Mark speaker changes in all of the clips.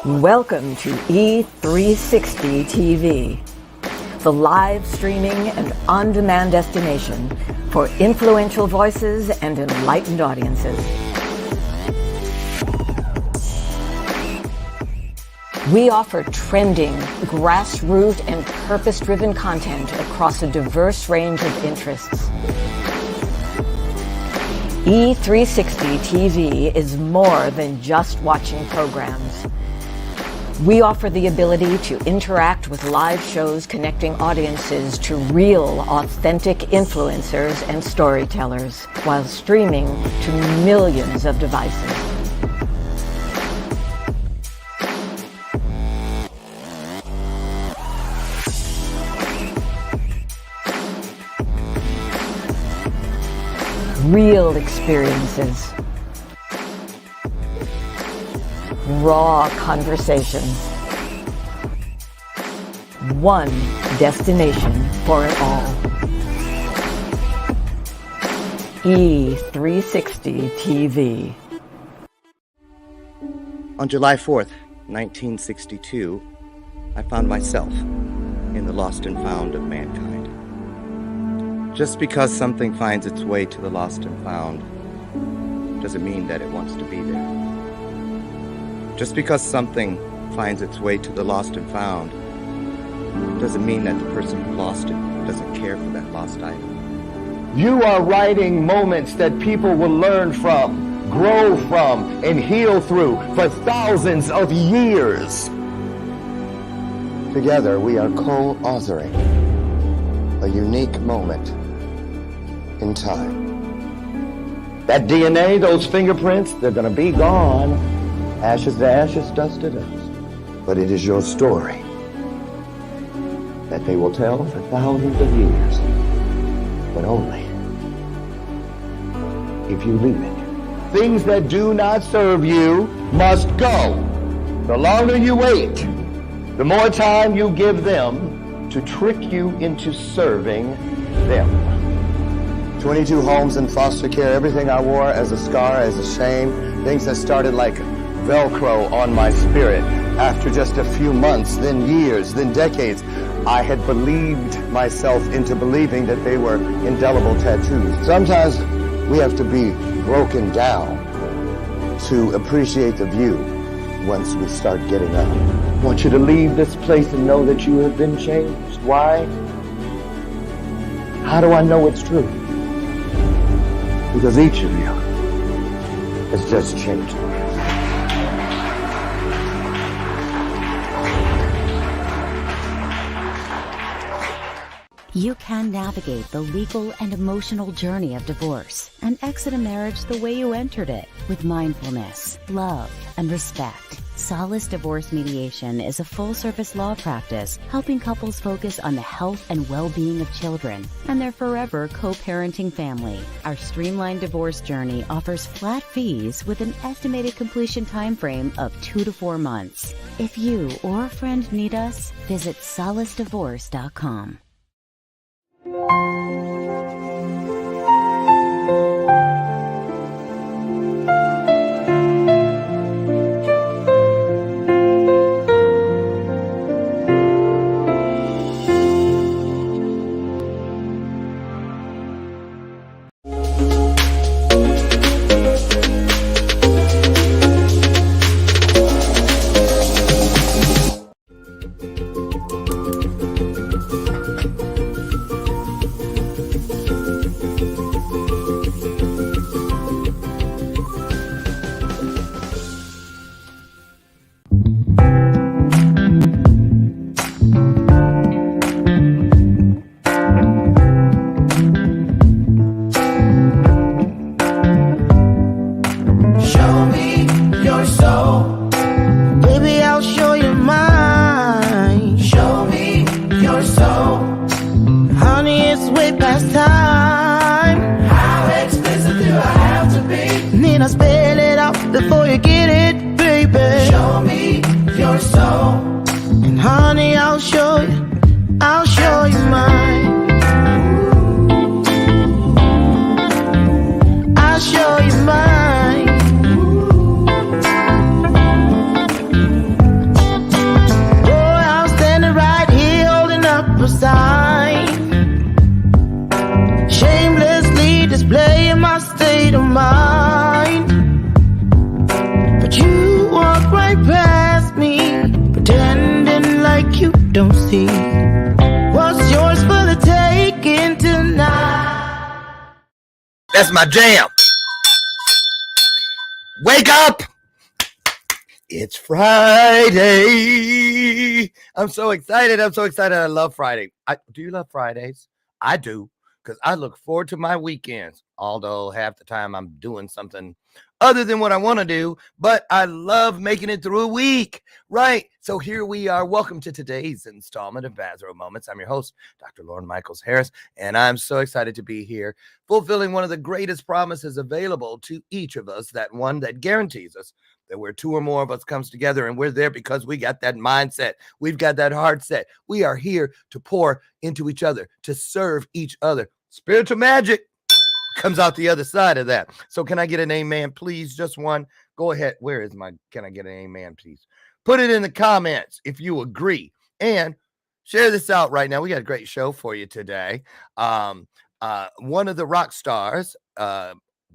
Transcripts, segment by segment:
Speaker 1: Welcome to E360 TV, the live streaming and on-demand destination for influential voices and enlightened audiences. We offer trending, grassroots, and purpose-driven content across a diverse range of interests. E360 TV is more than just watching programs. We offer the ability to interact with live shows connecting audiences to real, authentic influencers and storytellers while streaming to millions of devices. Real experiences. Raw conversations. One destination for it all. E360 TV.
Speaker 2: On July 4th, 1962, I found myself in the lost and found of mankind. Just because something finds its way to the lost and found doesn't mean that it wants to be there. Just because something finds its way to the lost and found doesn't mean that the person who lost it doesn't care for that lost item.
Speaker 3: You are writing moments that people will learn from, grow from, and heal through for thousands of years. Together, we are co-authoring a unique moment in time. That DNA, those fingerprints, they're going to be gone. Ashes to ashes, dust to dust. But it is your story that they will tell for thousands of years. But only if you leave it. Things that do not serve you must go. The longer you wait, the more time you give them to trick you into serving them. 22 homes in foster care, everything I wore as a scar, as a shame, things that started like Velcro on my spirit. After just a few months, then years, then decades, I had believed myself into believing that they were indelible tattoos. Sometimes we have to be broken down to appreciate the view once we start getting up. I want you to leave this place and know that you have been changed. Why? How do I know it's true? Because each of you has just changed.
Speaker 4: You can navigate the legal and emotional journey of divorce and exit a marriage the way you entered it, with mindfulness, love, and respect. Solace Divorce Mediation is a full-service law practice helping couples focus on the health and well-being of children and their forever co-parenting family. Our streamlined divorce journey offers flat fees with an estimated completion time frame of 2 to 4 months. If you or a friend need us, visit solacedivorce.com.
Speaker 5: Before you get it, baby, show me your soul. And honey, I'll show you mine. I'll show you mine. my state of mind. But you walk right past me, pretending like you don't see what's yours for the taking tonight.
Speaker 3: That's my jam. Wake up! It's Friday. I'm so excited. I love Friday. Do you love Fridays? I do, because I look forward to my weekends, although half the time I'm doing something other than what I want to do, but I love making it through a week, right? So here we are. Welcome to today's installment of Bathrobe Moments. I'm your host, Dr. Lauren Michaels Harris, and I'm so excited to be here, fulfilling one of the greatest promises available to each of us, that one that guarantees us that where two or more of us comes together, and we're there because we got that mindset. We've got that heart set. We are here to pour into each other, to serve each other. Spiritual magic comes out the other side of that. So can I get an amen, please? Just one. Go ahead. Can I get an amen, please? Put it in the comments if you agree, and share this out right now. We got a great show for you today. One of the rock stars,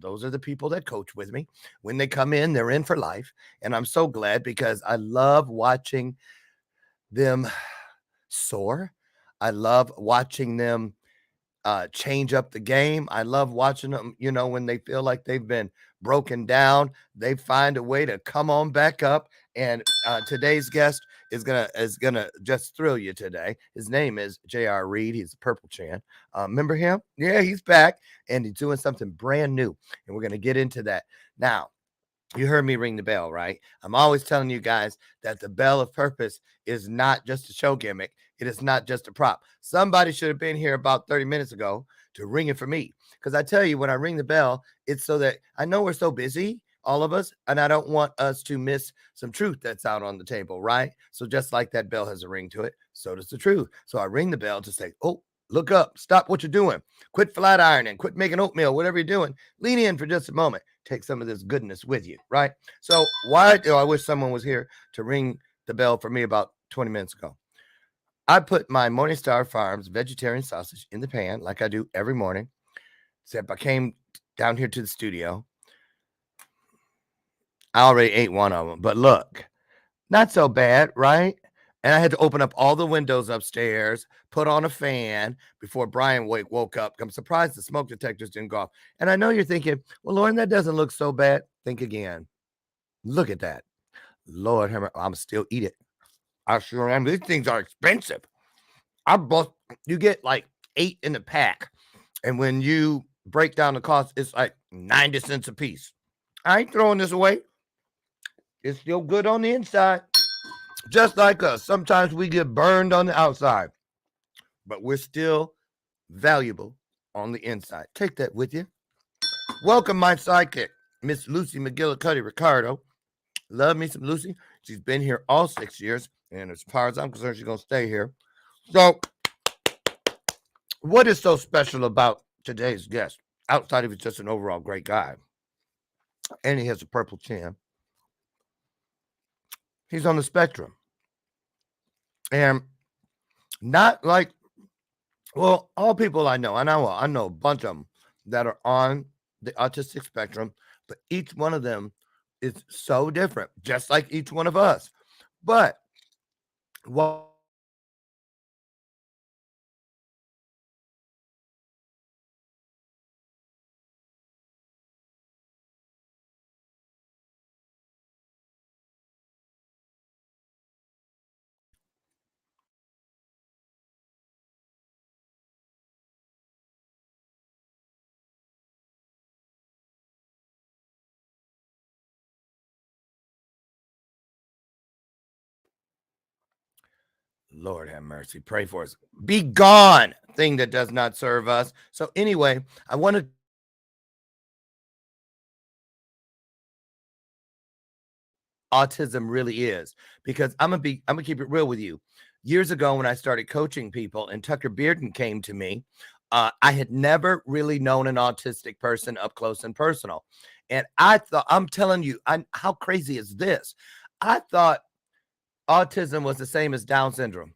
Speaker 3: those are the people that coach with me. When they come in, they're in for life. And I'm so glad, because I love watching them soar. I love watching them change up the game. I love watching them, when they feel like they've been broken down, they find a way to come on back up. And today's guest is gonna just thrill you today. His name is J.R. Reed. He's a Purple Chan. Remember him? Yeah, he's back, and he's doing something brand new, and we're gonna get into that now. You heard me ring the bell, right? I'm always telling you guys that the bell of purpose is not just a show gimmick. It is not just a prop. Somebody should have been here about 30 minutes ago to ring it for me. Because I tell you, when I ring the bell, it's so that I know we're so busy, all of us, and I don't want us to miss some truth that's out on the table, right? So just like that bell has a ring to it, so does the truth. So I ring the bell to say, oh, look up, stop what you're doing, quit flat ironing, quit making oatmeal, whatever you're doing, lean in for just a moment, take some of this goodness with you, right? So why do I wish someone was here to ring the bell for me about 20 minutes ago? I put my Morningstar Farms vegetarian sausage in the pan like I do every morning, except I came down here to the studio. I already ate one of them, but look, not so bad, right? And I had to open up all the windows upstairs, put on a fan before Brian woke up. I'm surprised the smoke detectors didn't go off. And I know you're thinking, well, Lauren, that doesn't look so bad. Think again. Look at that. Lord, I'm still eat it. I sure am. These things are expensive. You get like 8 in a pack. And when you break down the cost, it's like 90 cents a piece. I ain't throwing this away. It's still good on the inside. Just like us. Sometimes we get burned on the outside, but we're still valuable on the inside. Take that with you. Welcome my sidekick, Miss Lucy McGillicuddy Ricardo. Love me some Lucy. She's been here all 6 years, and as far as I'm concerned, she's going to stay here. So what is so special about today's guest, outside of he's just an overall great guy, and he has a purple chin? He's on the spectrum. And not like, well, all people I know a bunch of them that are on the autistic spectrum, but each one of them is so different, just like each one of us. But what Lord have mercy. Pray for us. Be gone, thing that does not serve us. So anyway, I wanted autism really is, because I'm gonna keep it real with you. Years ago, when I started coaching people and Tucker Bearden came to me, I had never really known an autistic person up close and personal. And I thought, I'm telling you, how crazy is this? I thought autism was the same as Down syndrome.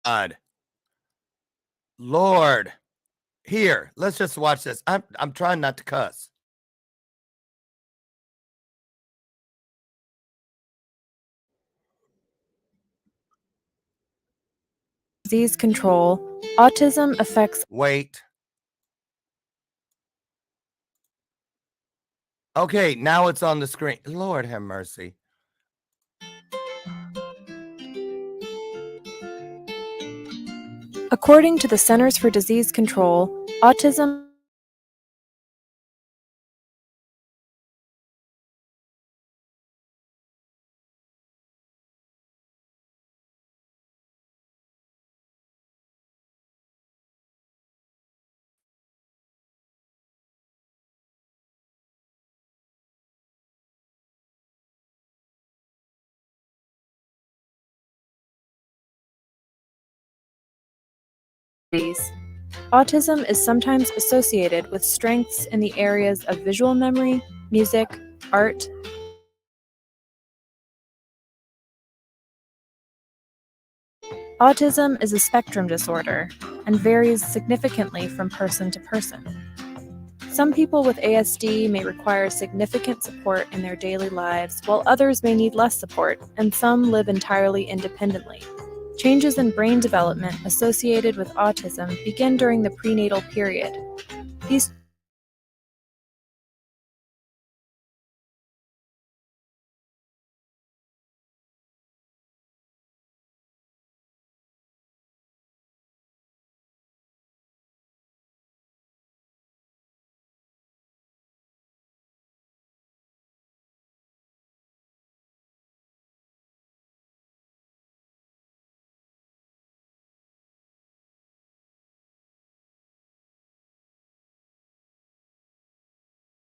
Speaker 6: God. Lord. Here, let's just watch this. I'm trying not to cuss.
Speaker 7: Disease control, autism affects.
Speaker 6: Wait. Okay, now it's on the screen. Lord have mercy.
Speaker 7: According to the Centers for Disease Control, autism Autism is sometimes associated with strengths in the areas of visual memory, music, art. Autism is a spectrum disorder and varies significantly from person to person. Some people with ASD may require significant support in their daily lives, while others may need less support, and some live entirely independently. Changes in brain development associated with autism begin during the prenatal period. These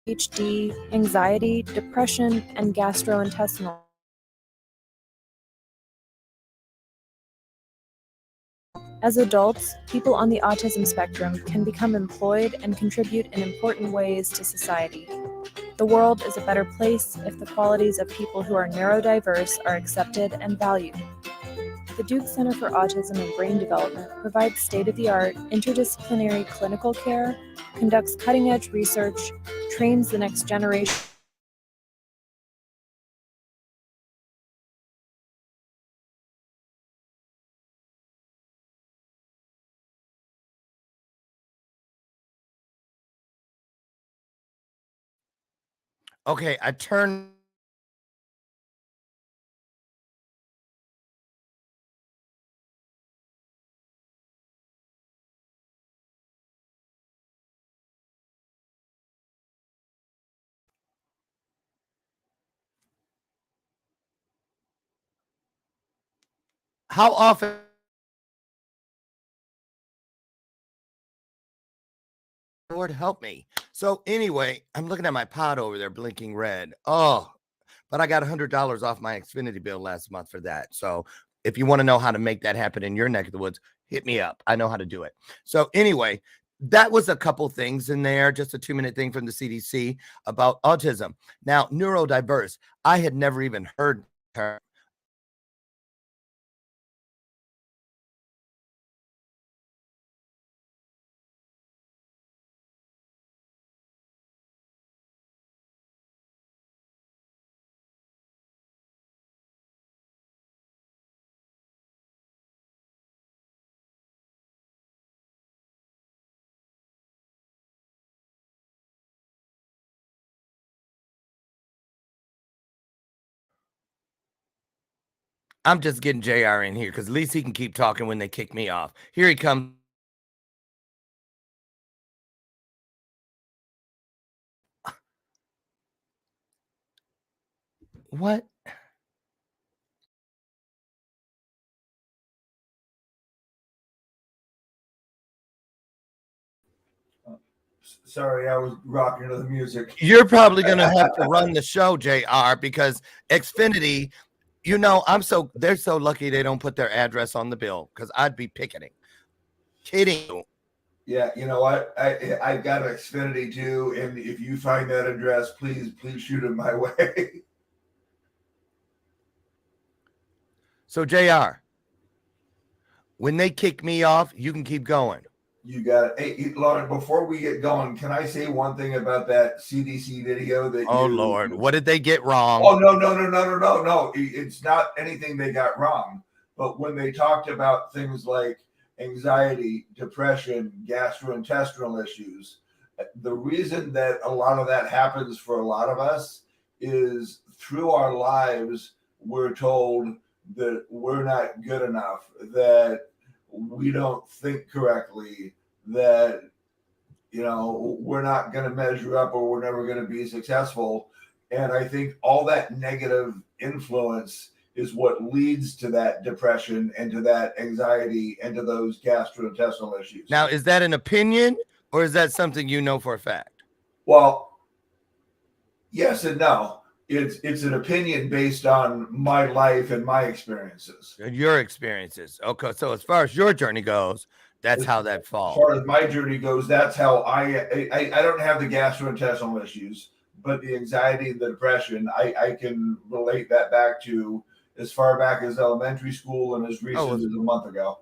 Speaker 7: ADHD, anxiety, depression, and gastrointestinal. As adults, people on the autism spectrum can become employed and contribute in important ways to society. The world is a better place if the qualities of people who are neurodiverse are accepted and valued. The Duke Center for Autism and Brain Development provides state-of-the-art, interdisciplinary clinical care, conducts cutting-edge research, trains the next generation.
Speaker 6: Okay, I turned. How often? Lord help me. So anyway, I'm looking at my pot over there blinking red. Oh, but I got $100 off my Xfinity bill last month for that. So if you want to know how to make that happen in your neck of the woods, hit me up. I know how to do it. So anyway, that was a couple things in there, just a 2-minute thing from the CDC about autism. Now, neurodiverse, I had never even heard her. I'm just getting JR in here because at least he can keep talking when they kick me off. Here he comes. What?
Speaker 8: Sorry, I was rocking to the music.
Speaker 6: You're probably going to have to run the show, JR, because Xfinity, you know, they're so lucky they don't put their address on the bill because I'd be picketing. Kidding you.
Speaker 8: Yeah, you know what? I got an Xfinity too, and if you find that address, please shoot it my way.
Speaker 6: So, JR, When they kick me off, you can keep going.
Speaker 8: You got it. Hey, Lauren, before we get going, can I say one thing about that CDC video that
Speaker 6: Oh,
Speaker 8: you...
Speaker 6: Lord. What did they get wrong?
Speaker 8: Oh, no. It's not anything they got wrong. But when they talked about things like anxiety, depression, gastrointestinal issues, the reason that a lot of that happens for a lot of us is through our lives, we're told that we're not good enough, that we don't think correctly, that we're not going to measure up or we're never going to be successful. And I think all that negative influence is what leads to that depression and to that anxiety and to those gastrointestinal issues.
Speaker 6: Now, is that an opinion or is that something you know for a fact?
Speaker 8: Well, yes and no. It's an opinion based on my life and my experiences.
Speaker 6: And your experiences. Okay, so as far as your journey goes, that's how that falls.
Speaker 8: As far as my journey goes, that's how I don't have the gastrointestinal issues, but the anxiety and the depression, I can relate that back to as far back as elementary school and as recent as a month ago.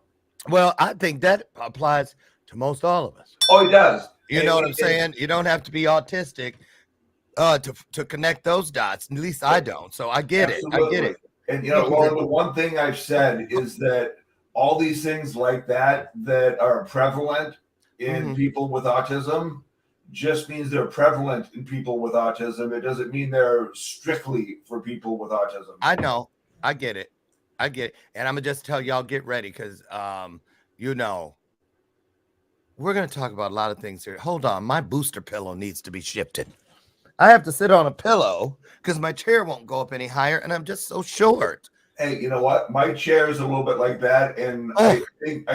Speaker 6: Well, I think that applies to most all of us.
Speaker 8: Oh, it does.
Speaker 6: You know what I'm saying? You don't have to be autistic to connect those dots. At least I don't. So I get it. I get it.
Speaker 8: And Lauren, the one thing I've said is that all these things like that are prevalent in people with autism just means they're prevalent in people with autism. It doesn't mean they're strictly for people with autism.
Speaker 6: I know. I get it. I get it. And I'm going to just tell y'all, get ready because, we're going to talk about a lot of things here. Hold on. My booster pillow needs to be shifted. I have to sit on a pillow because my chair won't go up any higher, and I'm just so short.
Speaker 8: Hey, you know what? My chair is a little bit like that, and I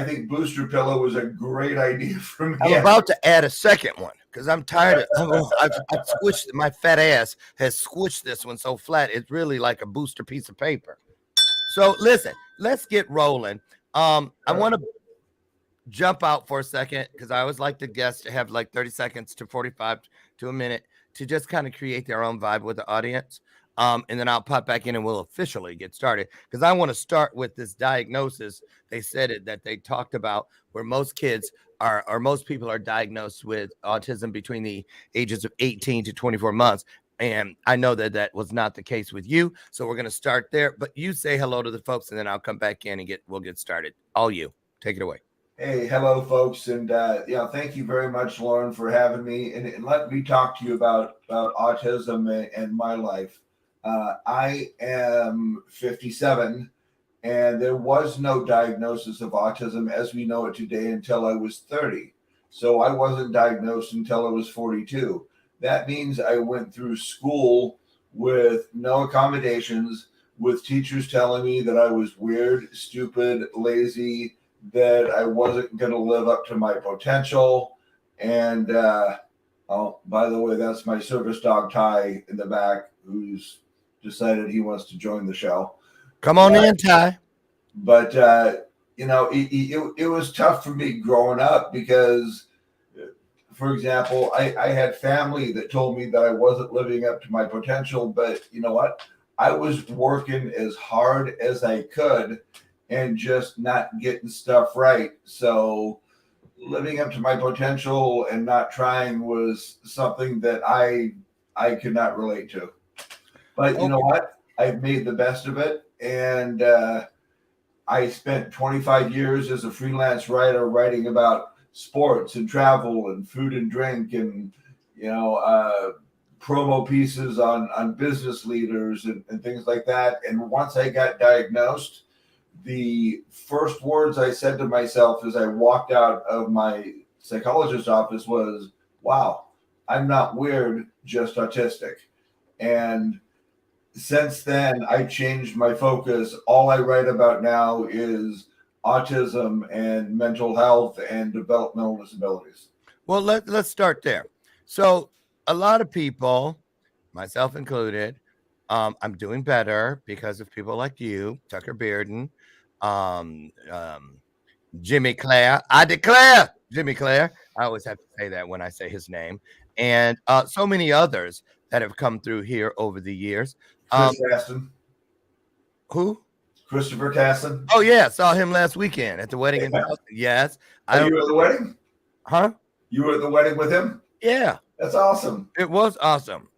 Speaker 8: think booster pillow was a great idea for me.
Speaker 6: I'm about to add a second one because I'm tired of. I've squished my fat ass has squished this one so flat it's really like a booster piece of paper. So listen, let's get rolling. I want to jump out for a second because I always like the guests to have like 30 seconds to 45 to a minute to just kind of create their own vibe with the audience. And then I'll pop back in and we'll officially get started because I want to start with this diagnosis. They said it that they talked about where most kids are, or most people are diagnosed with autism between the ages of 18 to 24 months. And I know that that was not the case with you. So we're going to start there, but you say hello to the folks and then I'll come back in and we'll get started. All you take it away.
Speaker 8: Hey, hello, folks. And, thank you very much, Lauren, for having me and let me talk to you about autism and my life. I am 57 and there was no diagnosis of autism as we know it today until I was 30. So I wasn't diagnosed until I was 42. That means I went through school with no accommodations, with teachers telling me that I was weird, stupid, lazy, that I wasn't going to live up to my potential. And, by the way, that's my service dog, Ty, in the back, who's decided he wants to join the show.
Speaker 6: Come on in, Ty.
Speaker 8: But, it was tough for me growing up because, for example, I had family that told me that I wasn't living up to my potential. But you know what? I was working as hard as I could and just not getting stuff right. So living up to my potential and not trying was something that I could not relate to. But you know what? I've made the best of it. And I spent 25 years as a freelance writer writing about sports and travel and food and drink and, promo pieces on business leaders and things like that. And once I got diagnosed, the first words I said to myself as I walked out of my psychologist's office was, wow, I'm not weird, just autistic. And since then, I changed my focus. All I write about now is autism and mental health and developmental disabilities.
Speaker 6: Well, let's start there. So a lot of people, myself included, I'm doing better because of people like you, Tucker Bearden, Jimmy Clare. I declare Jimmy Clare. I always have to say that when I say his name. And so many others that have come through here over the years.
Speaker 8: Chris Aston.
Speaker 6: Who?
Speaker 8: Christopher Casson.
Speaker 6: Oh yeah, saw him last weekend at the wedding in Charleston. Yes.
Speaker 8: Are you at the wedding?
Speaker 6: Huh?
Speaker 8: You were at the wedding with him?
Speaker 6: Yeah.
Speaker 8: That's awesome.
Speaker 6: It was awesome.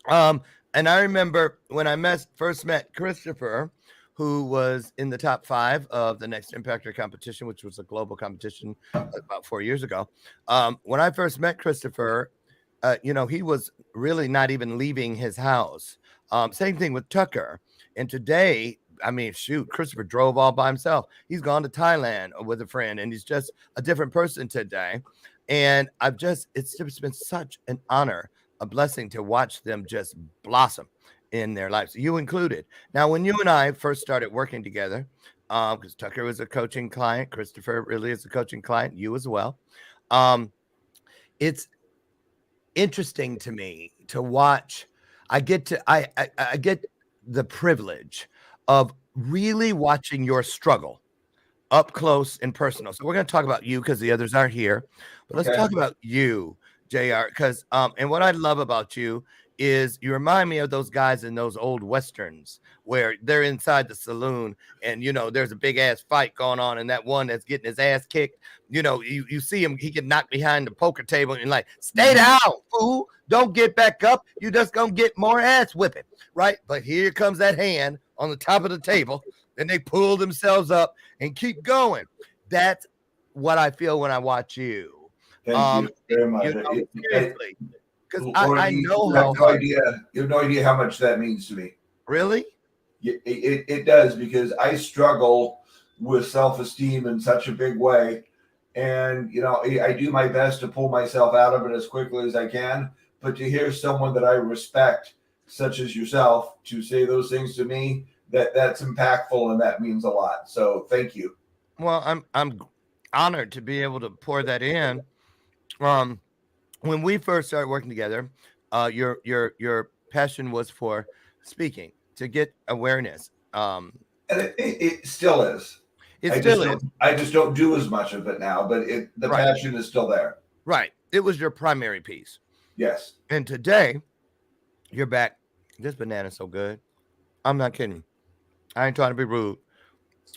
Speaker 6: And I remember when I first met Christopher, who was in the top 5 of the Next Impactor competition, which was a global competition about 4 years ago. When I first met Christopher, he was really not even leaving his house. Same thing with Tucker. And today, I mean, shoot, Christopher drove all by himself. He's gone to Thailand with a friend, and he's just a different person today. And it's just been such an honor, a blessing to watch them just blossom in their lives, you included. Now, when you and I first started working together, because Tucker was a coaching client, Christopher really is a coaching client, you as well. It's interesting to me to watch. I get the privilege of really watching your struggle up close and personal. So we're going to talk about you because the others aren't here, but let's talk about you, JR, because and what I love about you is you remind me of those guys in those old Westerns where they're inside the saloon and, there's a big ass fight going on. And that one that's getting his ass kicked, you see him, he get knocked behind the poker table and like, stay down, fool. Don't get back up. You just going to get more ass whipping. Right. But here comes that hand on the top of the table and they pull themselves up and keep going. That's what I feel when I watch you.
Speaker 8: Thank you very much.
Speaker 6: Seriously. Because I know
Speaker 8: you have no idea how much that means to me.
Speaker 6: Really?
Speaker 8: It does, because I struggle with self-esteem in such a big way. And, I do my best to pull myself out of it as quickly as I can. But to hear someone that I respect, such as yourself, to say those things to me, that's impactful and that means a lot. So thank you.
Speaker 6: Well, I'm honored to be able to pour that in. When we first started working together, your passion was for speaking, to get awareness.
Speaker 8: And it still is. I just don't do as much of it now, but the passion is still there.
Speaker 6: Right. It was your primary piece.
Speaker 8: Yes.
Speaker 6: And today, you're back. This banana's so good. I'm not kidding. I ain't trying to be rude,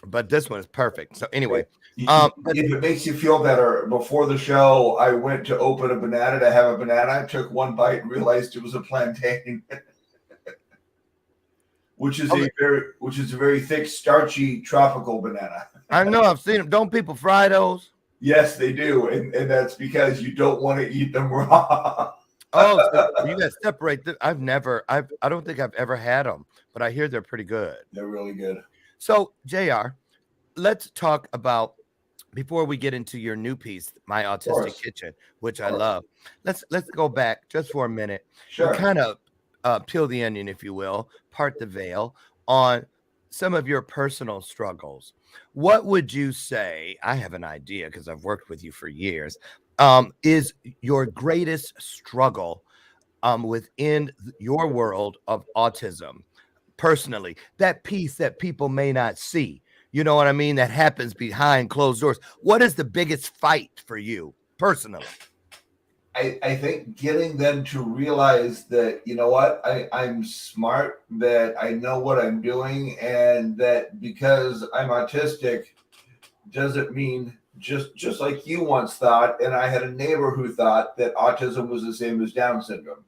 Speaker 6: but this one is perfect. So anyway,
Speaker 8: if it makes you feel better, before the show, I went to open a banana to have a banana. I took one bite and realized it was a plantain, which is a very thick, starchy tropical banana.
Speaker 6: I know, I've seen them. Don't people fry those?
Speaker 8: Yes, they do, and that's because you don't want to eat them raw.
Speaker 6: Oh, so you guys separate them. I don't think I've ever had them, but I hear they're pretty good.
Speaker 8: They're really good.
Speaker 6: So, JR, let's talk about, before we get into your new piece, My Autistic Kitchen, which I love. Let's go back just for a minute.
Speaker 8: Sure.
Speaker 6: And kind of peel the onion, if you will, part the veil on some of your personal struggles. What would you say? I have an idea because I've worked with you for years. Is your greatest struggle within your world of autism? Personally, that piece that people may not see, you know what I mean, that happens behind closed doors. What is the biggest fight for you personally?
Speaker 8: I think getting them to realize that, you know what, I'm smart, that I know what I'm doing, and that because I'm autistic doesn't mean, just like you once thought, and I had a neighbor who thought that autism was the same as Down syndrome.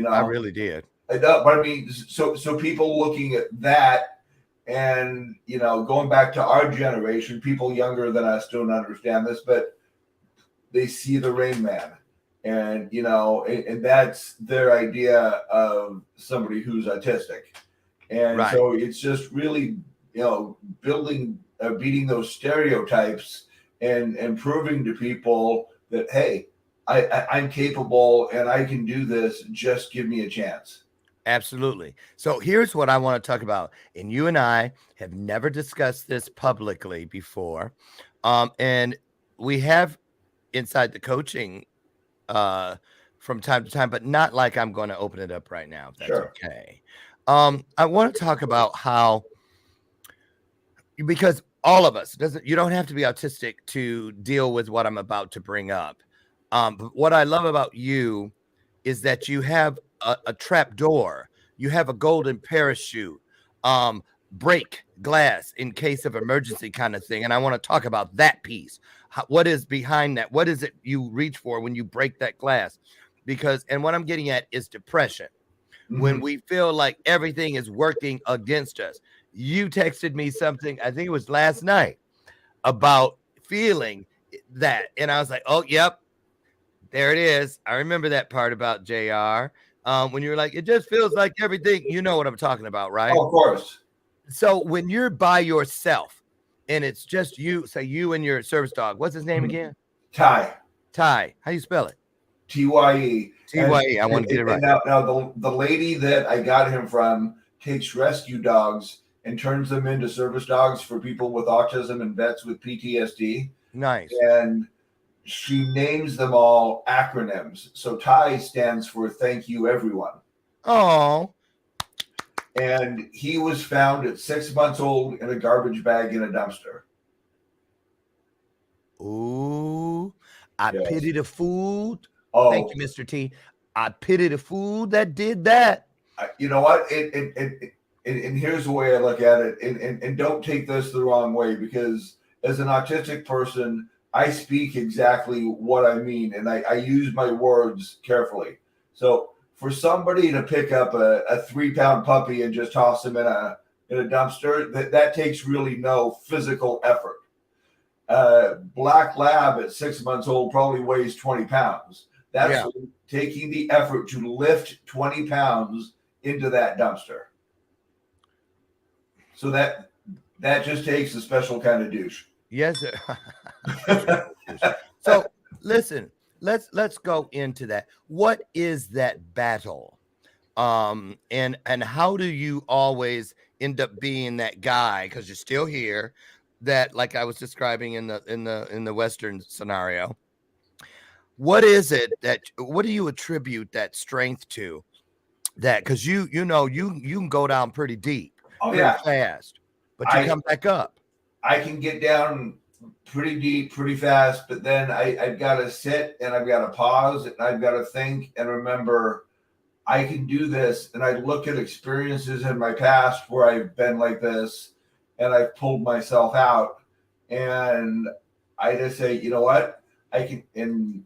Speaker 6: I really did.
Speaker 8: I know, but I mean, so people looking at that and, going back to our generation, people younger than us don't understand this, but they see the Rain Man. And, and that's their idea of somebody who's autistic. And so it's just really, beating those stereotypes and proving to people that, hey, I'm capable and I can do this. Just give me a chance.
Speaker 6: Absolutely. So here's what I want to talk about. And you and I have never discussed this publicly before. And we have inside the coaching from time to time, but not like I'm going to open it up right now. If that's okay. I want to talk about how, because all of us, you don't have to be autistic to deal with what I'm about to bring up. But what I love about you is that you have a trap door. You have a golden parachute. break glass in case of emergency kind of thing. And I want to talk about that piece. What is behind that? What is it you reach for when you break that glass? Because, and what I'm getting at is depression. When we feel like everything is working against us. You texted me something, I think it was last night, about feeling that. And I was like, oh, yep, there it is. I remember that part about JR. When you're like, it just feels like everything, you know what I'm talking about, right?
Speaker 8: Oh, of course.
Speaker 6: So when you're by yourself and it's just you, say you and your service dog, what's his name again?
Speaker 8: Ty.
Speaker 6: Ty. How do you spell it?
Speaker 8: TYE.
Speaker 6: TYE. I want to get it right.
Speaker 8: And now the lady that I got him from takes rescue dogs and turns them into service dogs for people with autism and vets with PTSD.
Speaker 6: Nice.
Speaker 8: And she names them all acronyms. So TIE stands for Thank You Everyone.
Speaker 6: Oh.
Speaker 8: And he was found at 6 months old in a garbage bag in a dumpster.
Speaker 6: Ooh. I
Speaker 8: Yes.
Speaker 6: pity the food.
Speaker 8: Oh,
Speaker 6: thank you, Mr. T. I pity the food that did that.
Speaker 8: You know what? And here's the way I look at it. And don't take this the wrong way, because as an autistic person, I speak exactly what I mean, and I use my words carefully. So for somebody to pick up a 3-pound puppy and just toss him in a dumpster, that takes really no physical effort. Black Lab at 6 months old probably weighs 20 pounds. That's taking the effort to lift 20 pounds into that dumpster. So that just takes a special kind of douche.
Speaker 6: Yes, sir. So listen, let's go into that. What is that battle? And how do you always end up being that guy, because you're still here, that, like I was describing in the Western scenario? What is it what do you attribute that strength to? That, because you can go down pretty deep, fast, but you come back up.
Speaker 8: I can get down pretty deep, pretty fast, but then I've got to sit and I've got to pause and I've got to think and remember I can do this. And I look at experiences in my past where I've been like this and I've pulled myself out, and I just say, you know what, I can, and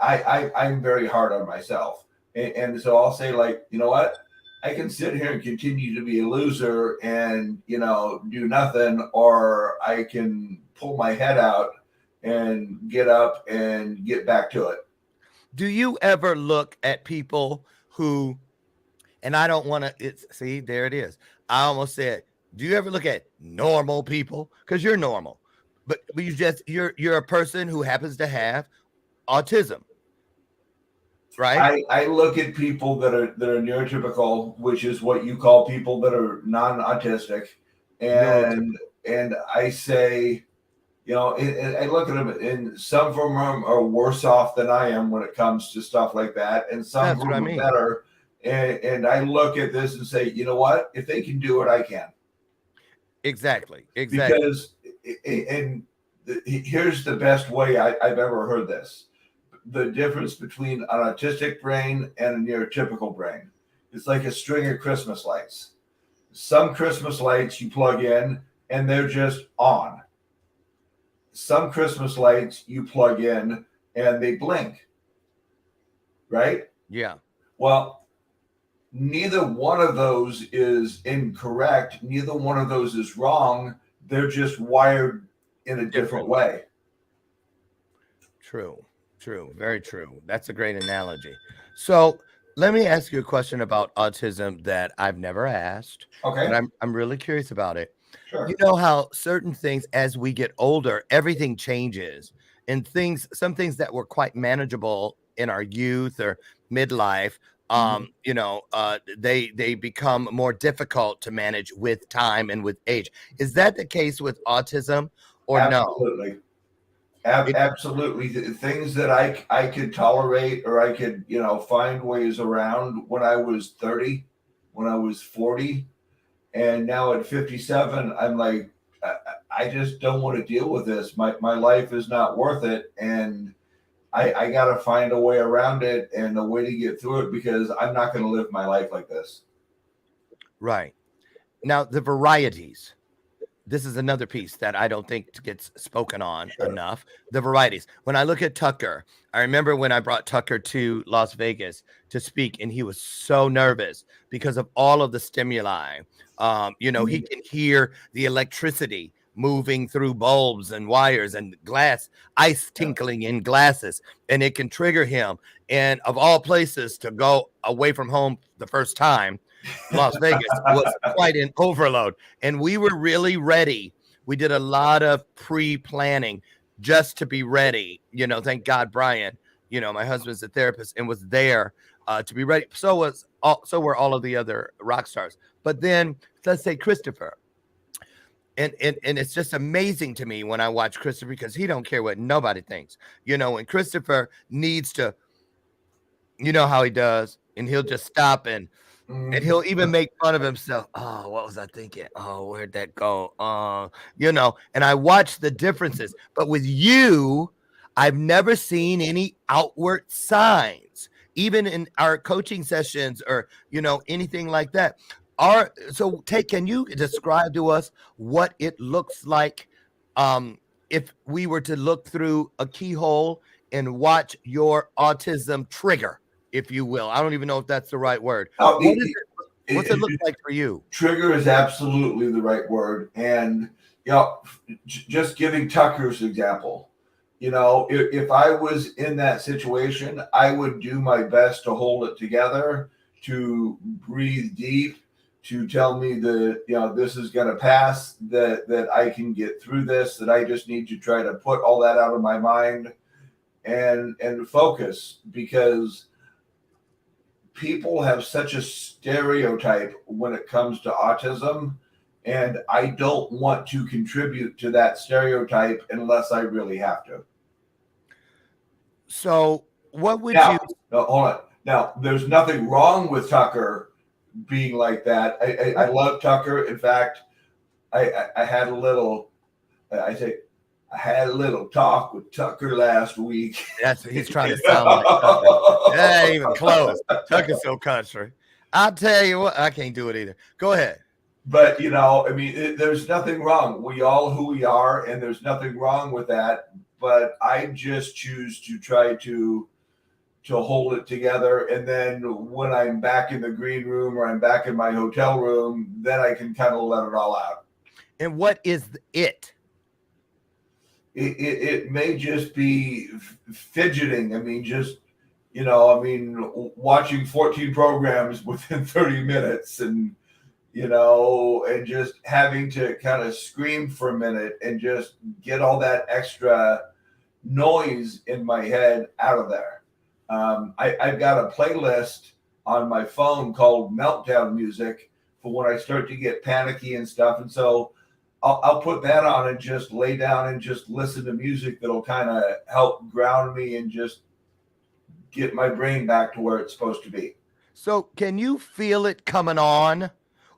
Speaker 8: I'm very hard on myself. And so I'll say, like, you know what, I can sit here and continue to be a loser and, do nothing, or I can pull my head out and get up and get back to it.
Speaker 6: Do you ever look at people who, and I don't want to, see, there it is. I almost said, do you ever look at normal people? Because you're normal, but you're a person who happens to have autism. Right.
Speaker 8: I look at people that are neurotypical, which is what you call people that are non-autistic, and I say, I look at them, and some of them are worse off than I am when it comes to stuff like that, and some of them are better. And I look at this and say, you know what? If they can do it, I can.
Speaker 6: Exactly.
Speaker 8: Because, here's the best way I've ever heard this. The difference between an autistic brain and a neurotypical brain. It's like a string of Christmas lights. Some Christmas lights you plug in and they're just on. Some Christmas lights you plug in and they blink. Right?
Speaker 6: Yeah.
Speaker 8: Well, neither one of those is incorrect. Neither one of those is wrong. They're just wired in a different way.
Speaker 6: True. Very true. That's a great analogy. So let me ask you a question about autism that I've never asked.
Speaker 8: Okay.
Speaker 6: But I'm really curious about it.
Speaker 8: Sure.
Speaker 6: You know how certain things, as we get older, everything changes, and some things that were quite manageable in our youth or midlife, they become more difficult to manage with time and with age. Is that the case with autism or
Speaker 8: Absolutely.
Speaker 6: no?
Speaker 8: Absolutely. Things that I could tolerate, or I could, find ways around when I was 30, when I was 40, and now at 57, I'm like, I just don't want to deal with this. My life is not worth it, and I got to find a way around it and a way to get through it, because I'm not going to live my life like this.
Speaker 6: Right. Now the varieties. This is another piece that I don't think gets spoken on enough. The varieties. When I look at Tucker, I remember when I brought Tucker to Las Vegas to speak, and he was so nervous because of all of the stimuli. He can hear the electricity moving through bulbs and wires and glass, ice tinkling in glasses, and it can trigger him. And of all places to go away from home the first time, Las Vegas was quite an overload, and we were really ready. We did a lot of pre-planning just to be ready. Thank God Brian, my husband's a therapist and was there to be ready. So were all of the other rock stars. But then let's say Christopher. And it's just amazing to me when I watch Christopher, because he don't care what nobody thinks. When Christopher needs to, how he does, and he'll just stop and he'll even make fun of himself. Oh, what was I thinking? Oh, where'd that go? And I watch the differences. But with you, I've never seen any outward signs, even in our coaching sessions or, anything like that. Can you describe to us what it looks like if we were to look through a keyhole and watch your autism trigger, if you will? I don't even know if that's the right word. What's it look like for you?
Speaker 8: Trigger is absolutely the right word. And, just giving Tucker's example, if I was in that situation, I would do my best to hold it together, to breathe deep, to tell me that, this is going to pass, that I can get through this, that I just need to try to put all that out of my mind and focus, because people have such a stereotype when it comes to autism, and I don't want to contribute to that stereotype unless I really have to.
Speaker 6: So what would
Speaker 8: you... Hold on. Now, there's nothing wrong with Tucker being like that. I love Tucker. In fact, I had a little, I had a little talk with Tucker last week.
Speaker 6: He's trying to sound like Tucker. That ain't even close. Tucker's so country. I'll tell you what, I can't do it either. Go ahead.
Speaker 8: But, there's nothing wrong. We all who we are, and there's nothing wrong with that. But I just choose to try to hold it together. And then when I'm back in the green room or I'm back in my hotel room, then I can kind of let it all out.
Speaker 6: And what is it?
Speaker 8: It may just be fidgeting. Watching 14 programs within 30 minutes and just having to kind of scream for a minute and just get all that extra noise in my head out of there. I've got a playlist on my phone called Meltdown Music for when I start to get panicky and stuff. And so I'll put that on and just lay down and just listen to music that'll kind of help ground me and just get my brain back to where it's supposed to be.
Speaker 6: So can you feel it coming on,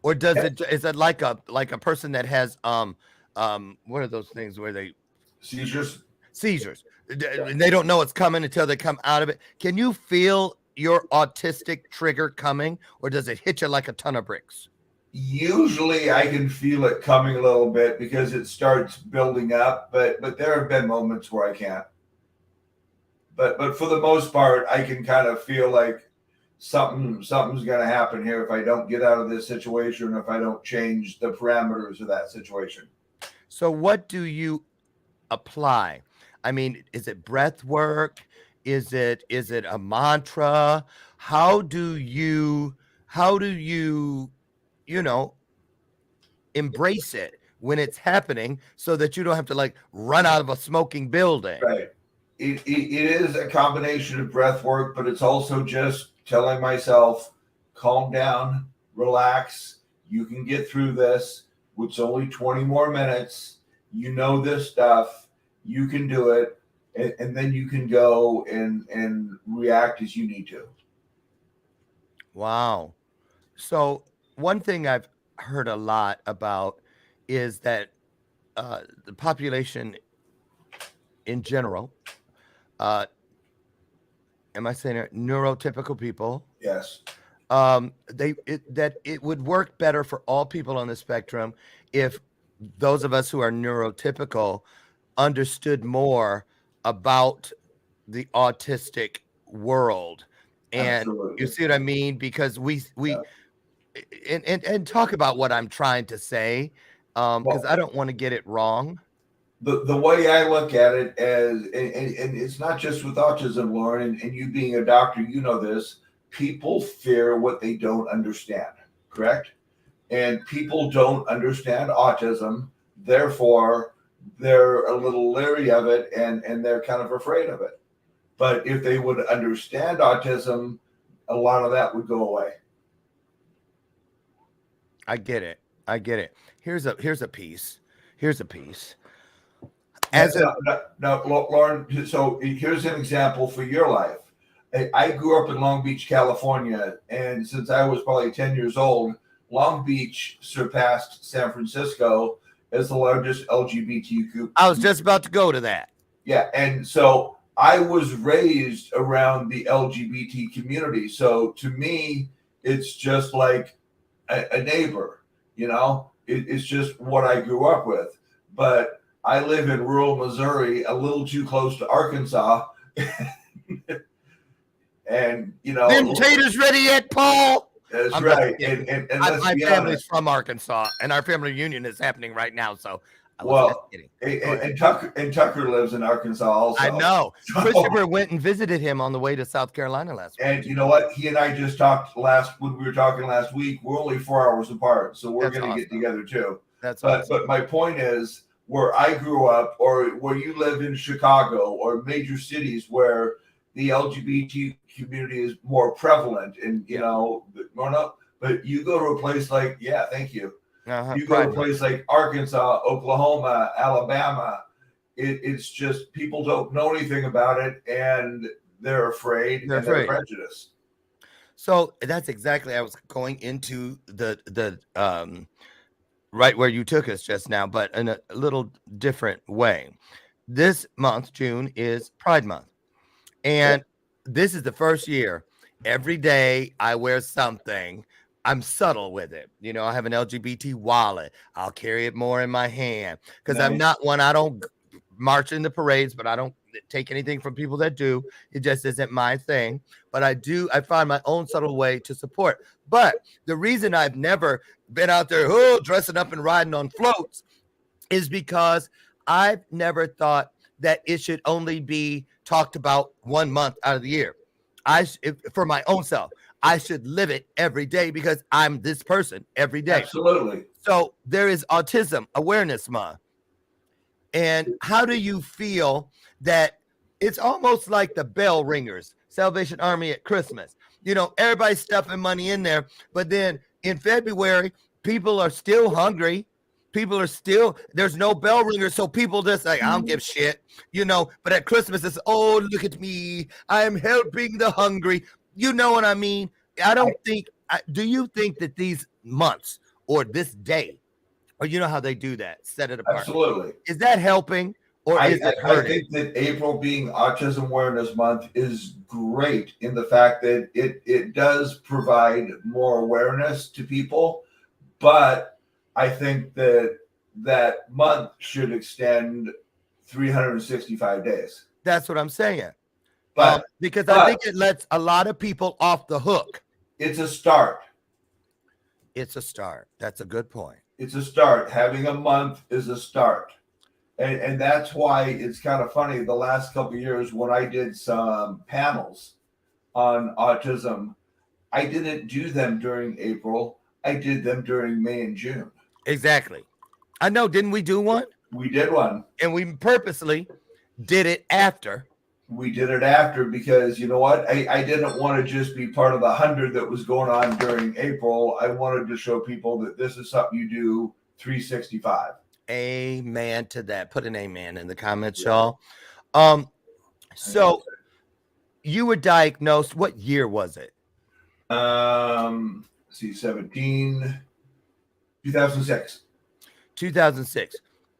Speaker 6: or is it like a person that has what are those things where they
Speaker 8: seizures?
Speaker 6: They don't know it's coming until they come out of it. Can you feel your autistic trigger coming, or does it hit you like a ton of bricks?
Speaker 8: Usually I can feel it coming a little bit because it starts building up, but there have been moments where I can't. But for the most part, I can kind of feel like something's going to happen here if I don't get out of this situation, if I don't change the parameters of that situation.
Speaker 6: So what do you apply? Is it breath work? Is it a mantra? How do you embrace it when it's happening so that you don't have to run out of a smoking building?
Speaker 8: Right. It is a combination of breath work, but it's also just telling myself, calm down, relax. You can get through this. It's only 20 more minutes. This stuff. You can do it. And then you can go and react as you need to.
Speaker 6: Wow. So one thing I've heard a lot about is that the population in general, am I saying it? Neurotypical people?
Speaker 8: Yes.
Speaker 6: that it would work better for all people on the spectrum if those of us who are neurotypical understood more about the autistic world. And you
Speaker 8: Absolutely.
Speaker 6: see what I mean? Because we
Speaker 8: Yeah.
Speaker 6: and talk about what I'm trying to say, because
Speaker 8: Well,
Speaker 6: I don't want to get it wrong.
Speaker 8: the way I look at it as, and it's not just with autism, Lauren, and you being a doctor, you know this, people fear what they don't understand, correct? And people don't understand autism, therefore they're a little leery of it, and they're kind of afraid of it. But if they would understand autism, a lot of that would go away.
Speaker 6: I get it. I get it. Here's a piece. Here's a piece. As a
Speaker 8: Now, Lauren, so here's an example for your life. I grew up in Long Beach, California, and since I was probably 10 years old, Long Beach surpassed San Francisco as the largest LGBTQ.
Speaker 6: I was just about to go to that.
Speaker 8: Yeah, and so I was raised around the LGBT community. So to me, it's just like a neighbor, you know, it's just what I grew up with. But I live in rural Missouri, a little too close to Arkansas. And, you know,
Speaker 6: Them taters ready yet, Paul?
Speaker 8: that's
Speaker 6: I'm
Speaker 8: right.
Speaker 6: just kidding.
Speaker 8: And let's
Speaker 6: My
Speaker 8: be
Speaker 6: family's
Speaker 8: honest.
Speaker 6: from Arkansas, and our family reunion is happening right now. So I was
Speaker 8: Well,
Speaker 6: just kidding.
Speaker 8: and Tucker lives in Arkansas also.
Speaker 6: I know.
Speaker 8: So-
Speaker 6: Christopher went and visited him on the way to South Carolina last week.
Speaker 8: And you know what? He and I just talked when we were talking last week. We're only 4 hours apart, so we're
Speaker 6: That's
Speaker 8: going to get
Speaker 6: awesome.
Speaker 8: together too.
Speaker 6: That's
Speaker 8: But
Speaker 6: awesome.
Speaker 8: but my point is, where I grew up, or where you live in Chicago, or major cities where the LGBT community is more prevalent, and you know, growing up. But you go to a place like, thank you. You go to a place like Arkansas, Oklahoma, Alabama. It's just people don't know anything about it, and they're afraid. They're prejudiced.
Speaker 6: So that's exactly, I was going into the right where you took us just now, but in a little different way. This month, June, is Pride Month. And this is the first year. Every day I wear something. I'm subtle with it. You know, I have an LGBT wallet. I'll carry it more in my hand because I'm not one. I don't march in the parades, but I don't take anything from people that do. It just isn't my thing. But I find my own subtle way to support. But the reason I've never been out there dressing up and riding on floats is because I've never thought that it should only be talked about 1 month out of the year. For my own self, I should live it every day because I'm this person every day.
Speaker 8: Absolutely.
Speaker 6: So there is Autism Awareness Month. And how do you feel that it's almost like the bell ringers, Salvation Army at Christmas? You know, everybody's stuffing money in there, but then in February, people are still hungry. People are still, there's no bell ringer. So people just like, I don't give shit, you know, but at Christmas, it's, oh, look at me. I am helping the hungry. You know what I mean? I don't think, do you think that these months or this day, or you know how they do that, set it apart?
Speaker 8: Absolutely.
Speaker 6: Is that helping or is it hurting?
Speaker 8: I think that April being Autism Awareness Month is great in the fact that it does provide more awareness to people, but I think that month should extend 365 days.
Speaker 6: That's what I'm saying.
Speaker 8: But
Speaker 6: because I think it lets a lot of people off the hook.
Speaker 8: It's a start.
Speaker 6: It's a start. That's a good point.
Speaker 8: It's a start. Having a month is a start. And that's why it's kind of funny. The last couple of years when I did some panels on autism, I didn't do them during April. I did them during May and June.
Speaker 6: Exactly. I know. Didn't we do one?
Speaker 8: We did one.
Speaker 6: And we purposely did it after.
Speaker 8: We did it after because, you know what? I didn't want to just be part of the 100 that was going on during April. I wanted to show people that this is something you do 365.
Speaker 6: Amen to that. Put an amen in the comments, y'all. So you were diagnosed. What year was it?
Speaker 8: 2006.
Speaker 6: 2006.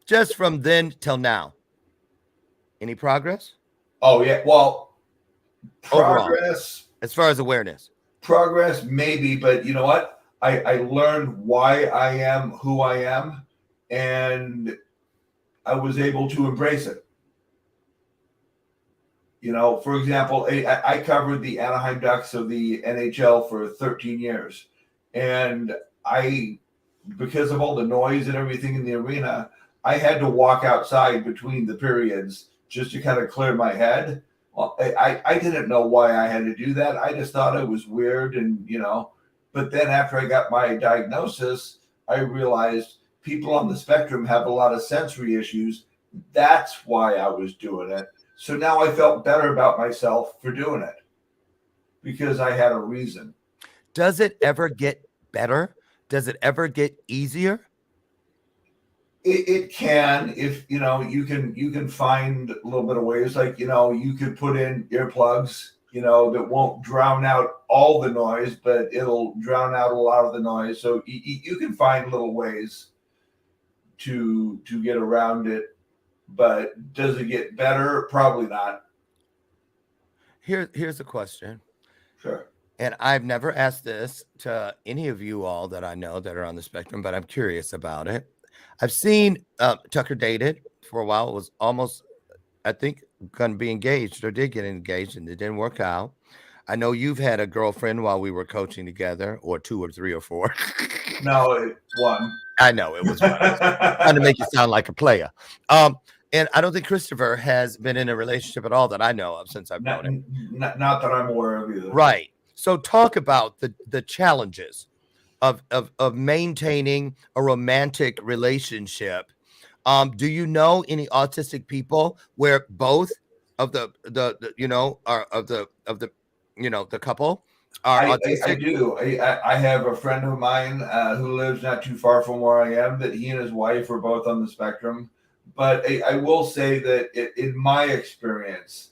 Speaker 6: Just from then till now. Any progress?
Speaker 8: Oh, yeah. Well,
Speaker 6: Overall,
Speaker 8: progress.
Speaker 6: as far as awareness.
Speaker 8: progress, maybe, but you know what? I learned why I am who I am, and I was able to embrace it. You know, for example, I covered the Anaheim Ducks of the NHL for 13 years. And because of all the noise and everything in the arena, I had to walk outside between the periods just to kind of clear my head. Well, I didn't know why I had to do that. I just thought it was weird. And, you know, but then after I got my diagnosis, I realized people on the spectrum have a lot of sensory issues. That's why I was doing it. So now I felt better about myself for doing it because I had a reason.
Speaker 6: Does it ever get better? Does it ever get easier?
Speaker 8: It can, if you know, you can find a little bit of ways, like, you know, you could put in earplugs, you know, that won't drown out all the noise, but it'll drown out a lot of the noise. So you can find little ways to get around it. But does it get better? Probably not.
Speaker 6: Here's a question.
Speaker 8: Sure.
Speaker 6: And I've never asked this to any of you all that I know that are on the spectrum, but I'm curious about it. I've seen Tucker dated for a while. It was almost, I think, going to be engaged or did get engaged, and it didn't work out. I know you've had a girlfriend while we were coaching together, or 2 or 3 or 4.
Speaker 8: No, it's one.
Speaker 6: I know it was one. Trying to make you sound like a player. And I don't think Christopher has been in a relationship at all that I know of since I've known him.
Speaker 8: Not that I'm aware of either.
Speaker 6: Right. So talk about the challenges of maintaining a romantic relationship. Do you know any autistic people where both of the couple are autistic?
Speaker 8: I do. I have a friend of mine who lives not too far from where I am, that he and his wife are both on the spectrum. But I will say that in my experience,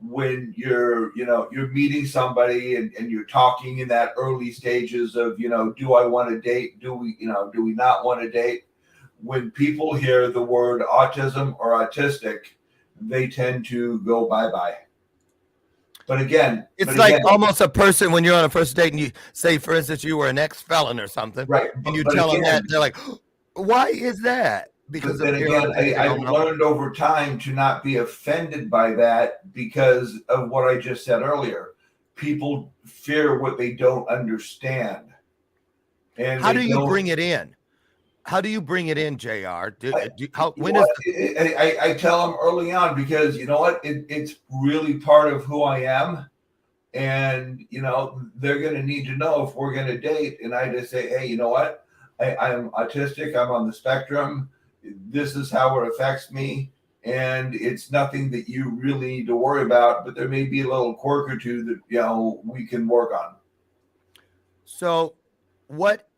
Speaker 8: when you're meeting somebody and you're talking in that early stages of, you know, do I want to date? Do we not want to date? When people hear the word autism or autistic, they tend to go bye-bye. But again,
Speaker 6: almost a person when you're on a first date and you say, for instance, you were an ex-felon or something,
Speaker 8: right?
Speaker 6: And you tell them that, they're like, why is that? Because
Speaker 8: then again, I've learned over time to not be offended by that because of what I just said earlier. People fear what they don't understand. And
Speaker 6: how do you bring it in? How do you bring it in, JR?
Speaker 8: I tell them early on, because you know what? It's really part of who I am. And, you know, they're going to need to know if we're going to date. And I just say, hey, you know what? I'm autistic. I'm on the spectrum. This is how it affects me. And it's nothing that you really need to worry about, but there may be a little quirk or two that, you know, we can work on.
Speaker 6: So what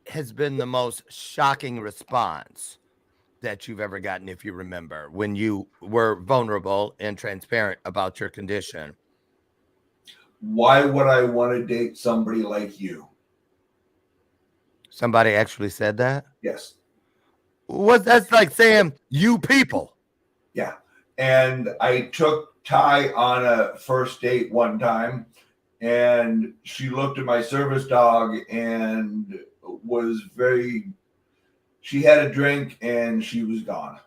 Speaker 6: has been the most shocking response that you've ever gotten, if you remember, when you were vulnerable and transparent about your condition?
Speaker 8: Why would I want to date somebody like you?
Speaker 6: Somebody actually said that?
Speaker 8: Yes.
Speaker 6: That's like saying you people.
Speaker 8: Yeah. And I took Ty on a first date one time, and she looked at my service dog and she had a drink and she was gone.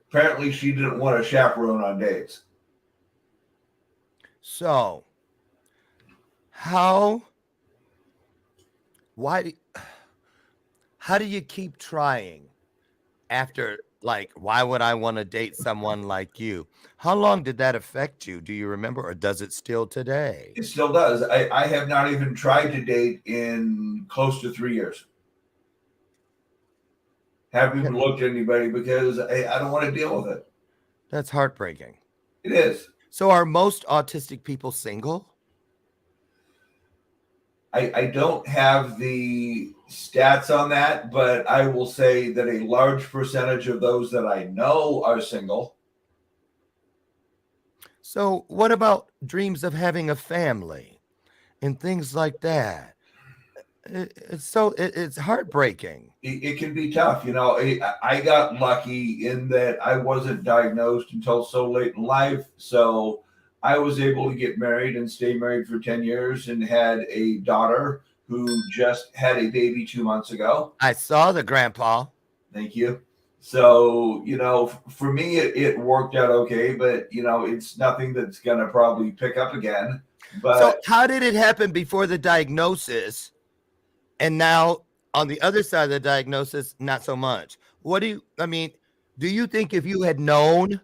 Speaker 8: Apparently she didn't want a chaperone on dates.
Speaker 6: So how do you keep trying after, like, why would I want to date someone like you? How long did that affect you? Do you remember, or does it still today?
Speaker 8: It still does. I have not even tried to date in close to 3 years. Haven't even looked at anybody because I don't want to deal with it.
Speaker 6: That's heartbreaking.
Speaker 8: It is.
Speaker 6: So are most autistic people single?
Speaker 8: I don't have the stats on that, but I will say that a large percentage of those that I know are single.
Speaker 6: So what about dreams of having a family and things like that? It's heartbreaking.
Speaker 8: It can be tough. You know, I got lucky in that I wasn't diagnosed until so late in life. So I was able to get married and stay married for 10 years and had a daughter who just had a baby 2 months ago.
Speaker 6: I saw the grandpa.
Speaker 8: Thank you. So, you know, for me, it worked out okay, but, you know, it's nothing that's going to probably pick up again. But
Speaker 6: so how did it happen before the diagnosis? And now on the other side of the diagnosis, not so much. Do you think if you had known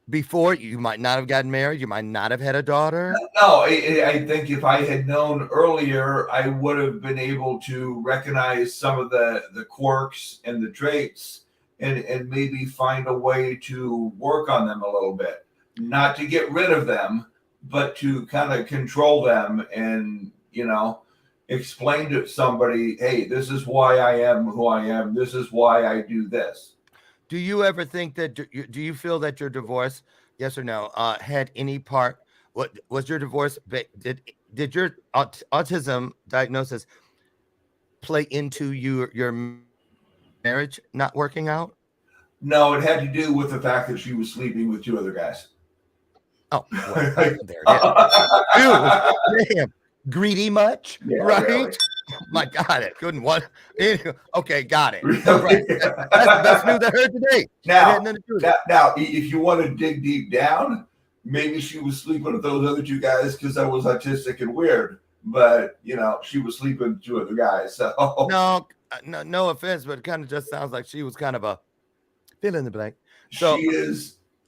Speaker 6: before, you might not have gotten married, you might not have had a daughter?
Speaker 8: no, I think if I had known earlier, I would have been able to recognize some of the quirks and the traits and maybe find a way to work on them a little bit. Not to get rid of them, but to kind of control them and, you know, explain to somebody, hey, this is why I am who I am. This is why I do this.
Speaker 6: Do you ever think that, do you feel that your divorce, yes or no, had any part, what was your divorce, did your autism diagnosis play into your marriage not working out?
Speaker 8: No, it had to do with the fact that she was sleeping with 2 other guys.
Speaker 6: Oh, well, there it is. Ew, damn. Greedy much,
Speaker 8: Yeah,
Speaker 6: right?
Speaker 8: really.
Speaker 6: My God, it couldn't one. Okay, got it.
Speaker 8: Really?
Speaker 6: Right. That's the best news I heard today.
Speaker 8: Now, if you want to dig deep down, maybe she was sleeping with those other 2 guys because I was autistic and weird. But you know, she was sleeping with 2 other guys. So
Speaker 6: no offense, but it kind of just sounds like she was kind of a fill in the blank. So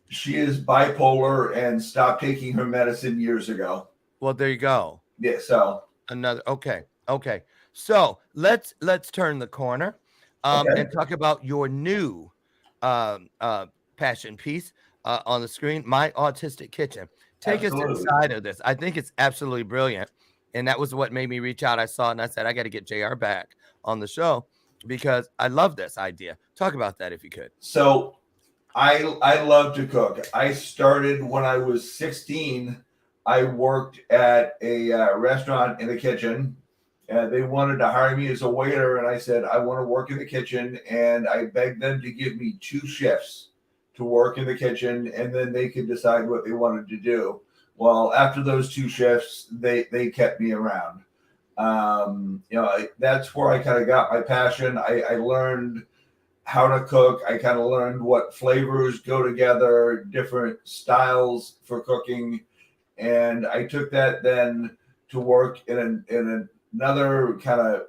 Speaker 8: she is bipolar and stopped taking her medicine years ago.
Speaker 6: Well, there you go.
Speaker 8: Yeah. So
Speaker 6: another okay. So let's turn the corner and talk about your new passion piece on the screen, My Autistic Kitchen. Take us inside of this. I think it's absolutely brilliant. And that was what made me reach out. I saw it and I said, I got to get JR back on the show because I love this idea. Talk about that if you could.
Speaker 8: So I love to cook. I started when I was 16. I worked at a restaurant in the kitchen. They wanted to hire me as a waiter, and I said, I want to work in the kitchen. And I begged them to give me 2 shifts to work in the kitchen, and then they could decide what they wanted to do. Well, after those 2 shifts, they kept me around. You know, that's where I kind of got my passion. I learned how to cook. I kind of learned what flavors go together, different styles for cooking. And I took that then to work in another kind of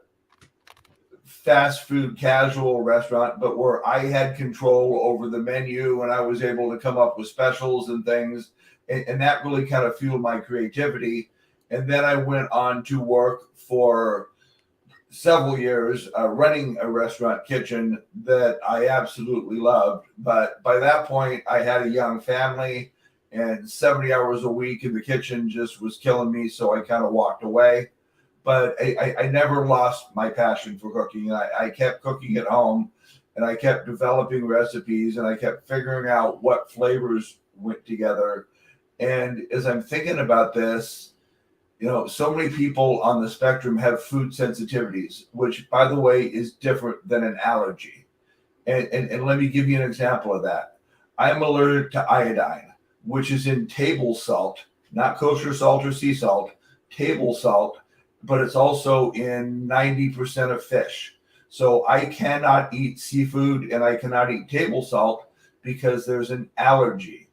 Speaker 8: fast food casual restaurant, but where I had control over the menu and I was able to come up with specials and things. And that really kind of fueled my creativity. And then I went on to work for several years running a restaurant kitchen that I absolutely loved. But by that point, I had a young family, and 70 hours a week in the kitchen just was killing me. So I kind of walked away. But I never lost my passion for cooking. I kept cooking at home, and I kept developing recipes, and I kept figuring out what flavors went together. And as I'm thinking about this, you know, so many people on the spectrum have food sensitivities, which, by the way, is different than an allergy. And let me give you an example of that. I'm allergic to iodine, which is in table salt, not kosher salt or sea salt, table salt, but it's also in 90% of fish. So I cannot eat seafood and I cannot eat table salt because there's an allergy.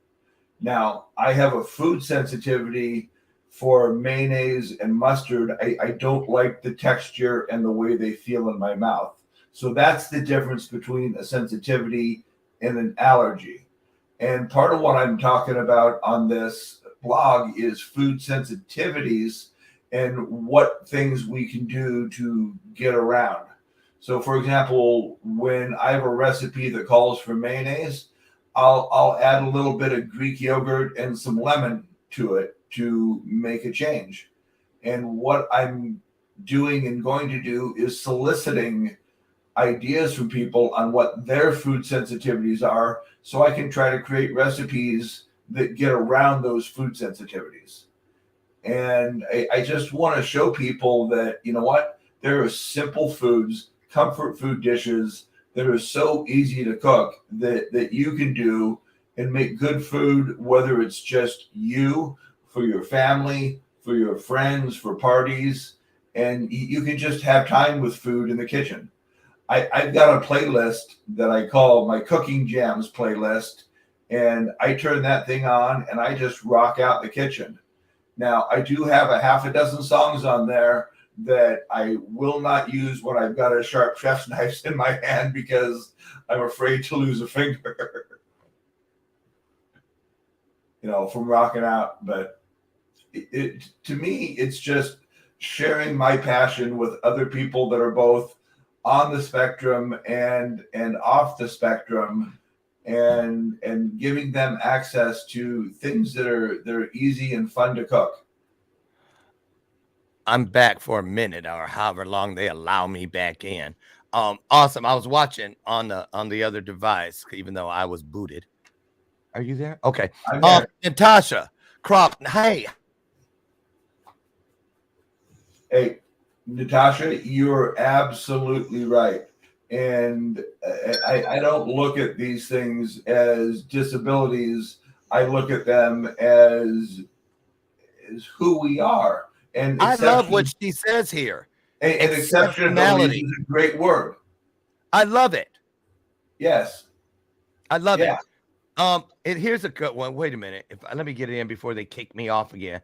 Speaker 8: Now, I have a food sensitivity for mayonnaise and mustard. I don't like the texture and the way they feel in my mouth. So that's the difference between a sensitivity and an allergy. And part of what I'm talking about on this blog is food sensitivities and what things we can do to get around. So, for example, when I have a recipe that calls for mayonnaise, I'll add a little bit of Greek yogurt and some lemon to it to make a change. And what I'm doing and going to do is soliciting ideas from people on what their food sensitivities are, so I can try to create recipes that get around those food sensitivities. And I just want to show people that, you know what, there are simple foods, comfort food dishes that are so easy to cook that you can do and make good food, whether it's just you, for your family, for your friends, for parties, and you can just have time with food in the kitchen. I've got a playlist that I call my Cooking Jams playlist, and I turn that thing on and I just rock out the kitchen. Now, I do have a half a dozen songs on there that I will not use when I've got a sharp chef's knife in my hand because I'm afraid to lose a finger, from rocking out. But to me, it's just sharing my passion with other people that are both on the spectrum and off the spectrum, and giving them access to things that are easy and fun to cook.
Speaker 6: I'm back for a minute or however long they allow me back in. Awesome. I was watching on the other device, even though I was booted. Are you there? Okay.
Speaker 8: I'm there.
Speaker 6: Natasha Crop. Hey,
Speaker 8: Natasha, you're absolutely right. And I don't look at these things as disabilities. I look at them as who we are. And
Speaker 6: I love what she says here.
Speaker 8: And exceptionality is a great word.
Speaker 6: I love it.
Speaker 8: Yes.
Speaker 6: I love it. And here's a good one. Wait a minute. Let me get it in before they kick me off again.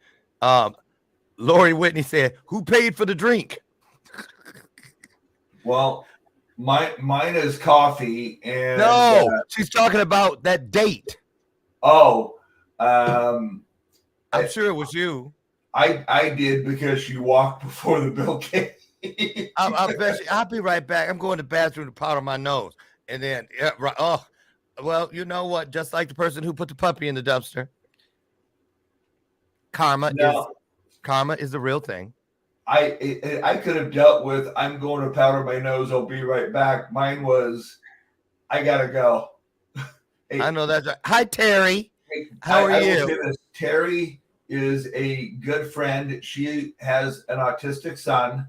Speaker 6: Lori Whitney said, "Who paid for the drink?"
Speaker 8: Well, mine is coffee, and
Speaker 6: she's talking about that date.
Speaker 8: Oh,
Speaker 6: I'm sure it was you.
Speaker 8: I did because you walked before the bill came.
Speaker 6: I bet you. I'll be right back. I'm going to the bathroom to powder my nose, and then well, you know what? Just like the person who put the puppy in the dumpster, karma is the real thing.
Speaker 8: I could have dealt with, I'm going to powder my nose, I'll be right back. Mine was, I gotta go.
Speaker 6: Hey, I know that's right. Hi, Terry. How are you?
Speaker 8: Terry is a good friend. She has an autistic son,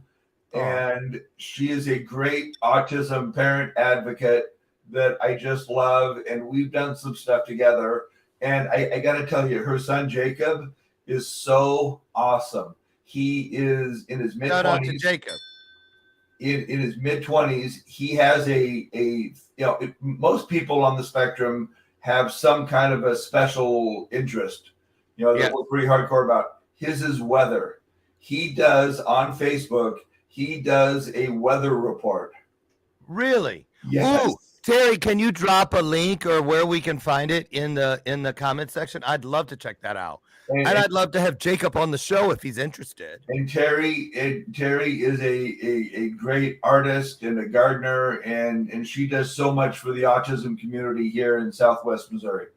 Speaker 8: and she is a great autism parent advocate that I just love, and we've done some stuff together. And I got to tell you, her son Jacob is so awesome. He is in his mid-20s.
Speaker 6: Shout out to Jacob.
Speaker 8: In his mid-20s, he has most people on the spectrum have some kind of a special interest, that we're pretty hardcore about. His is weather. He does on Facebook, he does a weather report.
Speaker 6: Really?
Speaker 8: Yes.
Speaker 6: Ooh, Terry, can you drop a link or where we can find it in the comment section? I'd love to check that out. And I'd love to have Jacob on the show if he's interested.
Speaker 8: And Terry is a great artist and a gardener, and she does so much for the autism community here in Southwest Missouri.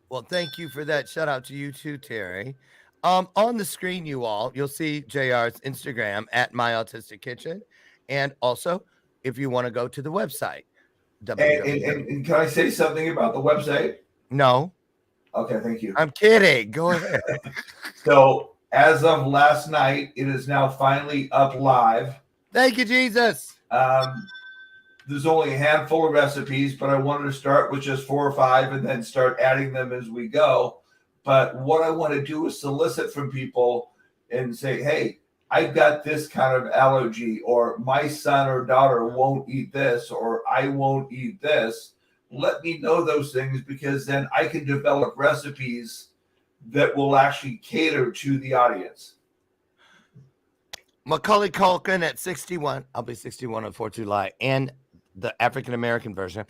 Speaker 6: Well, thank you for that. Shout out to you too, Terry. On the screen, you'll see JR's Instagram at My Autistic Kitchen. And also, if you want to go to the website.
Speaker 8: And can I say something about the website?
Speaker 6: No.
Speaker 8: Okay, thank you.
Speaker 6: I'm kidding. Go ahead.
Speaker 8: So as of last night, it is now finally up live.
Speaker 6: Thank you, Jesus.
Speaker 8: There's only a handful of recipes, but I wanted to start with just 4 or 5 and then start adding them as we go. But what I want to do is solicit from people and say, hey, I've got this kind of allergy, or my son or daughter won't eat this, or I won't eat this. Let me know those things, because then I can develop recipes that will actually cater to the audience.
Speaker 6: Macaulay Culkin at 61. I'll be 61 on 4th of July, and the African-American version.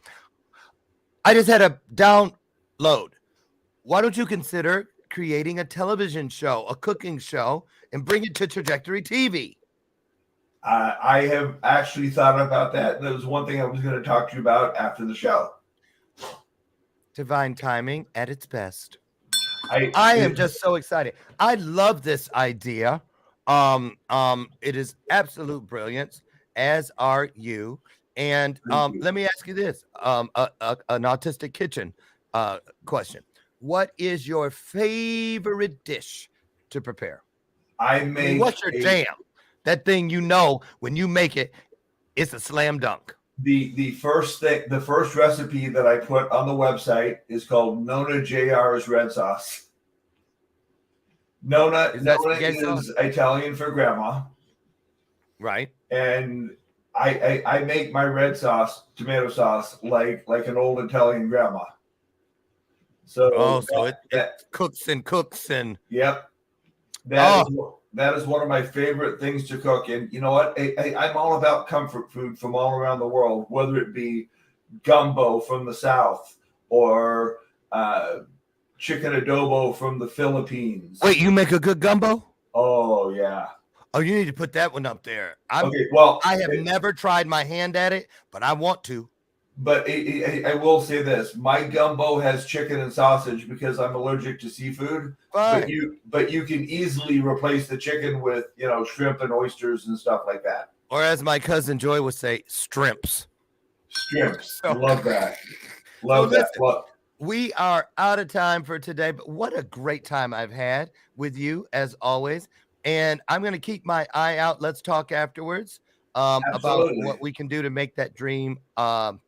Speaker 6: I just had a download. Why don't you consider creating a television show, a cooking show, and bring it to Trajectory TV?
Speaker 8: I have actually thought about that. That was one thing I was going to talk to you about after the show.
Speaker 6: Divine timing at its best. I am just so excited. I love this idea. It is absolute brilliance, as are you. And let me ask you this: an Autistic Kitchen question. What is your favorite dish to prepare?
Speaker 8: What's
Speaker 6: your jam? That thing when you make it, it's a slam dunk.
Speaker 8: the first recipe that I put on the website is called Nona JR's red sauce. Nona is Italian for grandma.
Speaker 6: Right.
Speaker 8: And I make my red sauce, tomato sauce, like an old Italian grandma. So
Speaker 6: it cooks and
Speaker 8: yep. That is one of my favorite things to cook. And you know what? I'm all about comfort food from all around the world, whether it be gumbo from the South or chicken adobo from the Philippines.
Speaker 6: Wait, you make a good gumbo?
Speaker 8: Oh, yeah.
Speaker 6: Oh, you need to put that one up there. I have never tried my hand at it, but I want to.
Speaker 8: But I will say this: my gumbo has chicken and sausage because I'm allergic to seafood.
Speaker 6: Fine.
Speaker 8: But you can easily replace the chicken with shrimp and oysters and stuff like that.
Speaker 6: Or as my cousin Joy would say, strimps.
Speaker 8: Strimps. Love that. Love that.
Speaker 6: Listen, we are out of time for today, but what a great time I've had with you as always. And I'm going to keep my eye out. Let's talk afterwards about what we can do to make that dream a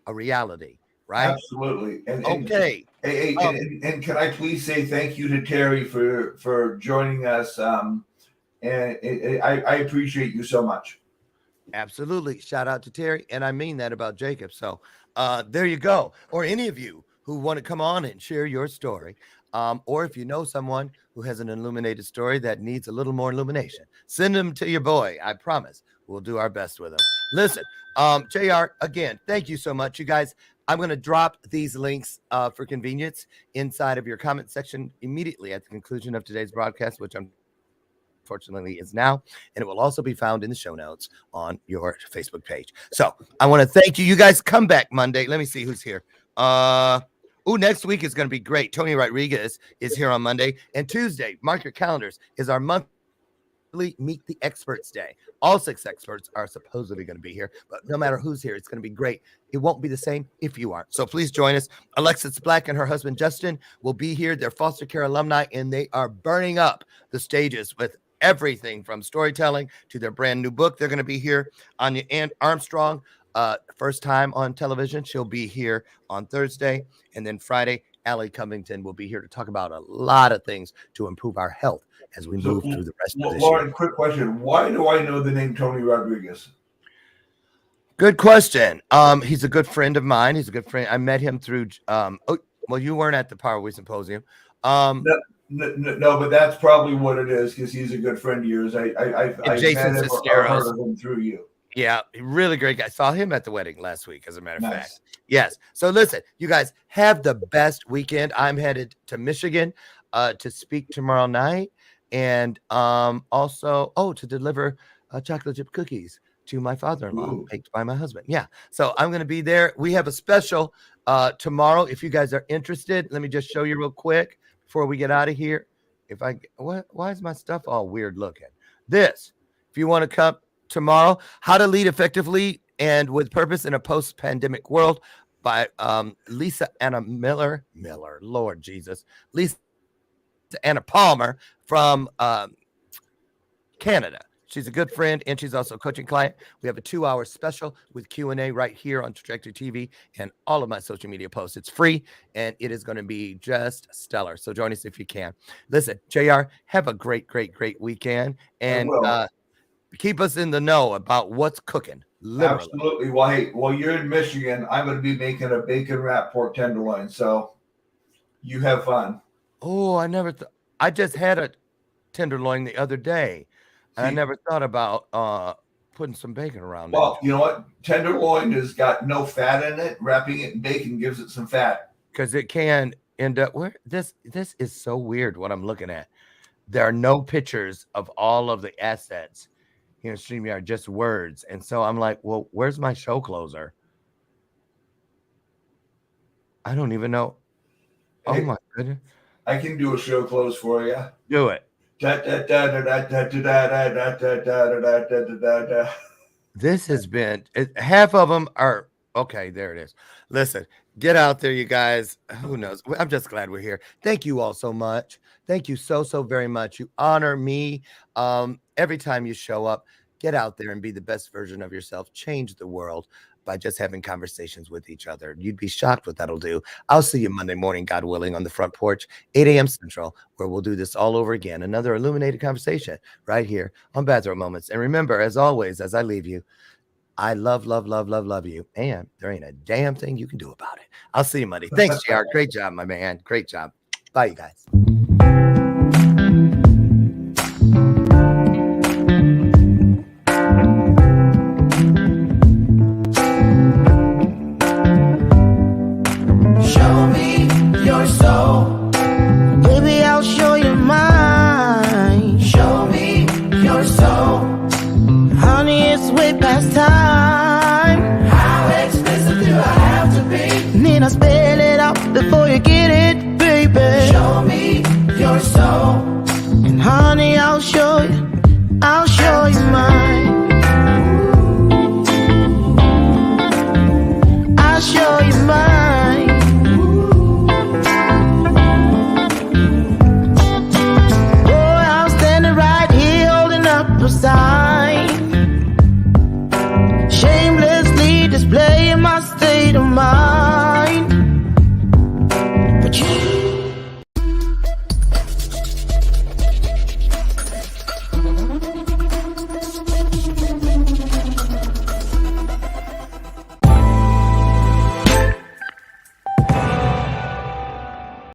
Speaker 6: reality, right?
Speaker 8: Absolutely. And
Speaker 6: okay.
Speaker 8: And can I please say thank you to Terry for joining us? And I appreciate you so much.
Speaker 6: Absolutely. Shout out to Terry. And I mean that about Jacob. So there you go. Or any of you who want to come on and share your story. Or if you know someone who has an illuminated story that needs a little more illumination, send them to your boy. I promise we'll do our best with them. Listen, JR, again, thank you so much. You guys, I'm going to drop these links for convenience inside of your comment section immediately at the conclusion of today's broadcast, which unfortunately is now, and it will also be found in the show notes on your Facebook page. So I want to thank you. You guys come back Monday. Let me see who's here. Next week is going to be great. Tony Rodriguez is here on Monday, and Tuesday, mark your calendars, is our monthly Meet the Experts Day. All 6 experts are supposedly going to be here, but no matter who's here, it's going to be great. It won't be the same if you aren't. So please join us. Alexis Black and her husband, Justin, will be here. They're foster care alumni, and they are burning up the stages with everything from storytelling to their brand new book. They're going to be here. Anya Armstrong, first time on television. She'll be here on Thursday. And then Friday, Allie Covington will be here to talk about a lot of things to improve our health as we move through the rest of this
Speaker 8: Lauren,
Speaker 6: year.
Speaker 8: Quick question. Why do I know the name Tony Rodriguez?
Speaker 6: Good question. He's a good friend of mine. He's a good friend. I met him through, you weren't at the Power Week Symposium.
Speaker 8: No, but that's probably what it is because he's a good friend of yours. I
Speaker 6: Jason
Speaker 8: met him, heard of him through you.
Speaker 6: Yeah, really great guy. Saw him at the wedding last week, as a matter of fact. Yes. So listen, you guys have the best weekend. I'm headed to Michigan to speak tomorrow night, and also to deliver chocolate chip cookies to my father-in-law, baked by my husband. Yeah. So I'm going to be there. We have a special tomorrow. If you guys are interested, let me just show you real quick before we get out of here. Why is my stuff all weird looking? If you want to come tomorrow, How to Lead Effectively and with Purpose in a Post-Pandemic World by Lisa Anna Miller, Lord Jesus, Lisa Anna Palmer from Canada. She's a good friend, and she's also a coaching client. We have a 2-hour special with Q&A right here on Trajectory TV and all of my social media posts. It's free, and it is going to be just stellar. So join us if you can. Listen, JR, have a great, great, great weekend, and keep us in the know about what's cooking. Literally.
Speaker 8: Absolutely. Well, hey, while you're in Michigan, I'm going to be making a bacon wrap pork tenderloin. So you have fun.
Speaker 6: Oh, I just had a tenderloin the other day. And I never thought about putting some bacon around it.
Speaker 8: Well, you know what? Tenderloin has got no fat in it. Wrapping it in bacon gives it some fat.
Speaker 6: Because it can end up this is so weird what I'm looking at. There are no pictures of all of the assets here in StreamYard, just words. And so I'm like, well, where's my show closer? I don't even know.
Speaker 8: Hey,
Speaker 6: oh my goodness.
Speaker 8: I can do a show close for you.
Speaker 6: Do it. This has been half of them are okay. There it is. Listen, get out there, you guys. Who knows? I'm just glad we're here. Thank you all so much. Thank you so very much. You honor me every time you show up. Get out there and be the best version of yourself. Change the world by just having conversations with each other. You'd be shocked what that'll do. I'll see you Monday morning, God willing, on the front porch, 8 a.m. Central, where we'll do this all over again. Another illuminated conversation right here on Bathrobe Moments. And remember, as always, as I leave you, I love you. And there ain't a damn thing you can do about it. I'll see you Monday. Thanks, JR. Great job, my man. Great job. Bye, you guys.
Speaker 5: Show me your soul. Baby, I'll show you mine. Show me your soul. Honey, it's way past time. How expensive do I have to be? Need I spell it out before you get it, baby? Show me your soul. And honey, I'll show you mine. I'll show you mine. Boy, I'm standing right here holding up a sign, shamelessly displaying my state of mind.